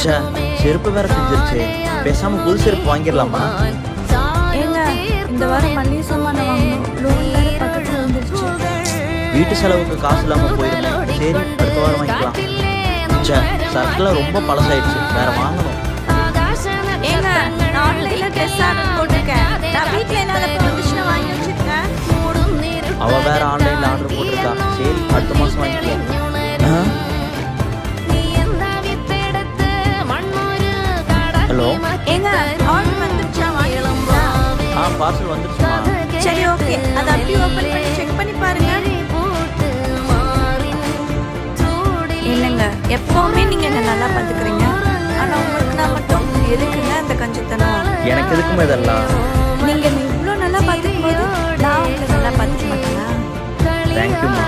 ச்சே, செருப்பு வேற பிஞ்சிருச்சு. பேசாம புது செருப்பு வாங்கிடலாமா? ஏங்க இந்த வாரம் மளிகை சாமான வாங்கணும், லோன் வேற பக்கத்துல வந்துருச்சு. வீட்டு செலவுக்கு காசு இல்லாம போயிருந்தேன். சரி, அடுத்த வாரம் வாங்கிக்கலாம். ச்சே, சர்க்கெல்லாம் ரொம்ப பழசாயிடுச்சு, வேற வாங்கணும். ஏங்க நான் ஆன்லைன்ல ட்ரெஸ் ஆர்டர் போட்டிருக்கேன். நான் வீட்ல என்னால வந்துச்சுன்னா வாங்கி வச்சிருக்கேன். அவ வேற ஆன்லைன்ல ஆர்டர் போட்டிருக்கா. சரி, அடுத்த மாசம் வாங்கிக்கலாம். ஹலோ, ஏங்க ஆர்டர் வந்துருச்சா வாங்கிடலாமா? பார்சல் வந்துருச்சுமா. சரி ஓகே, அதை அப்படியே ஓபன் பண்ணி செக் பண்ணி பாருங்க. இல்லைங்க எப்பவுமே நீங்க என்ன நல்லா பாத்துக்கிறீங்க, ஆனா உங்களுக்கு நான் மட்டும் எதுக்குங்க அந்த கஞ்சத்தனம்? எனக்கு எதுக்குமே இதெல்லாம். நீங்க இவ்வளோ நல்லா பாத்துக்கும் போது நான் உங்களை நல்லா பாத்துக்க மாட்டேனா? தேங்க்யூமா.